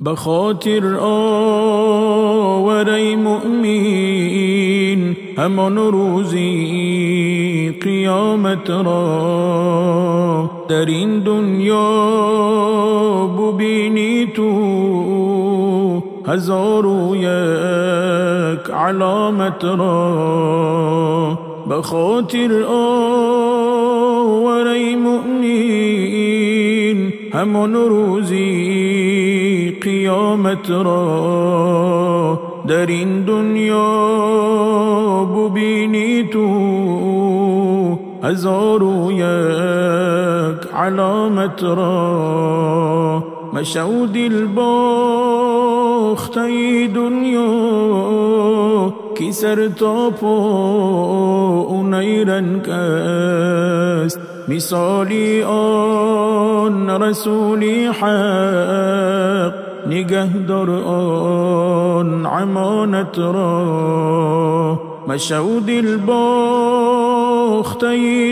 بخاطر آوری مؤمن همان روزی قیامت را در این دنیا ببینی تو هزار و یک علامت را بخاطر آوری مؤمن همان روزی قیامت را در این دنیا ببینی تو هزار و یک علامت را مشو دل باخته دنیا کی سر تا پا نیرنگ است مثالی آن رسولی حق نگهدار آن امانت را مشو دل باخته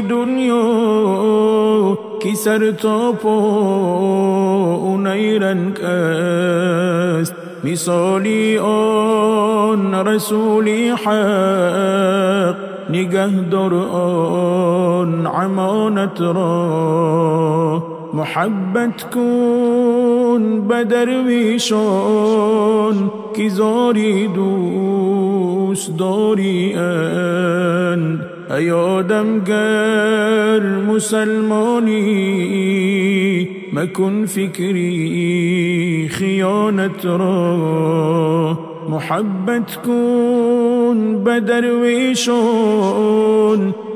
دنیا کی سر تا پا نیرنگ است مثالی آن رسولی حق نگهدار آن امانت را محبت کن به درویشان که زاری دوست داری اند ای آدمگر مسلمانی مکن فکری خیانت را محبت کن به درویشان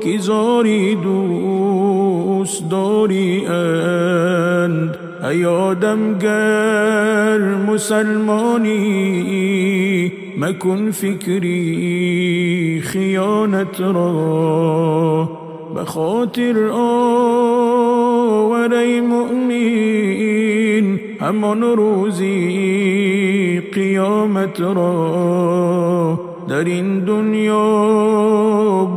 که زاری دوست داری اند ای آدمگر مسلمانی مکن فکری خیانت را بخاطر آوری مؤمن همان روزی قیامت را در این دنیا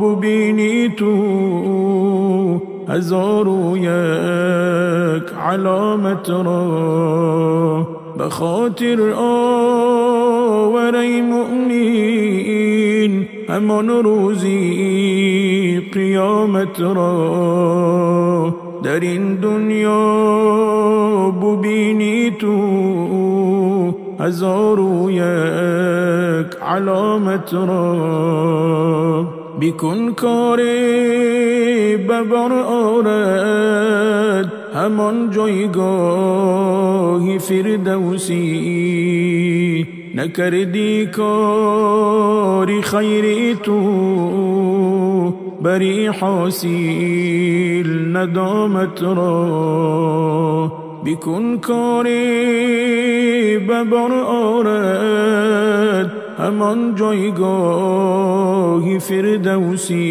ببینی تو هزار و یک علامت را بخاطر آوری مؤمن همان روزی قیامت را در این دنیا ببینی تو هزار و یک علامت را بکن کار ببر آرد همان جایگاه فردوسی نکردی کاری خیری تو بری حاصل ندامت را بکن کاری ببر آرد همان جایگاه فردوسی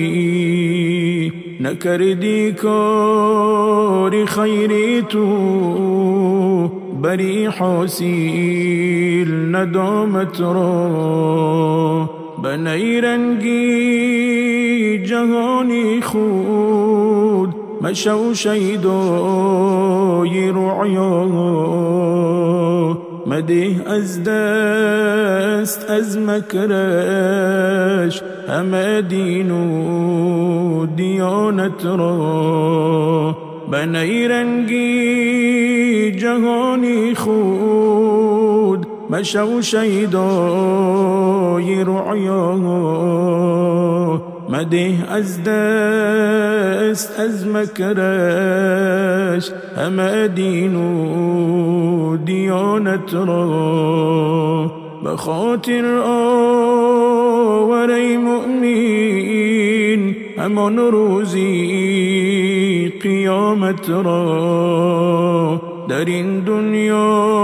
نکردی کاری خیری تو بری حاصل ندامت را به نیرنگی جهانی خود مشو شیدای رعیا مده از دست از مکرش همه دین و دیانت را به نیرنگی جهانی خود مشو شیدای رعیا مده از دست از مکرش همه دین و دیانت را بخاطر آوری مؤمن همان روزی قیامت را در این دنیا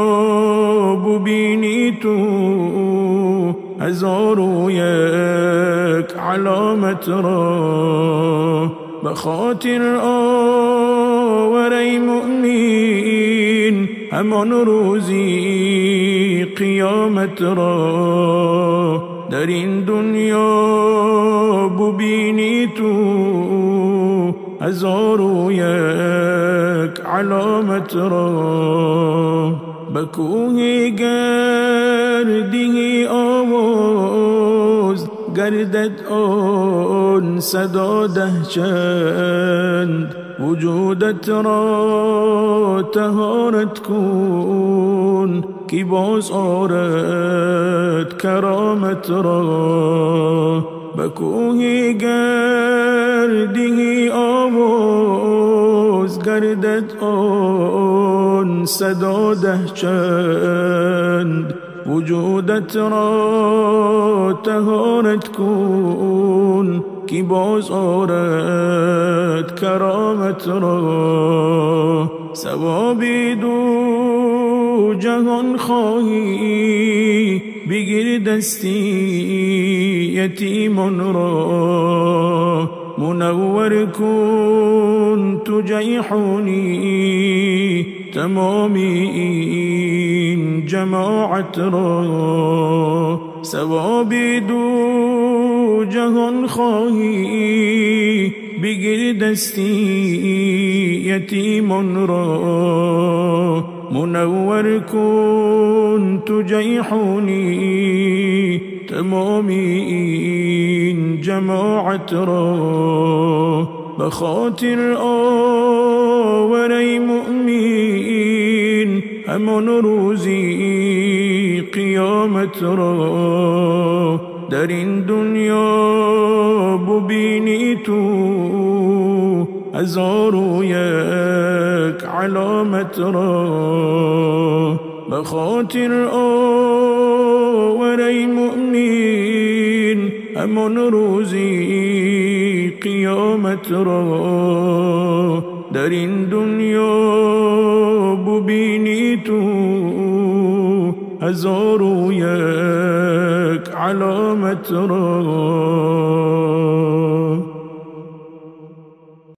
ببینی تو هزار و یک علامت را بخاطر آوری مؤمن همان روزی قیامت را در این دنیا ببینی تو هزار و یک علامت را بکوه گردی آواز گردد آن صدا دهچند وجودت را طهارت کن که باز آرد کرامت را بکوه گردی آواز گردد آن صدا دهچند وجودت را طهارت کن که باز آرد کرامت را ثواب دو جهان خواهی بگیر دستی یتیمان را منور کن تو جیحونی تمامی این جماعت را ثواب دو جهان خواهی بگیر دستی یتیمان را منور کن تو جیحونی تمامی این جماعت را بخاطر آوری مؤمن همان روزی قیامت را در این دنیا ببینی تو هزار و یک علامت را بخاطر آوری مؤمن همان روزی قیامت را در این دنیا ببینی تو هزار و یک علامت را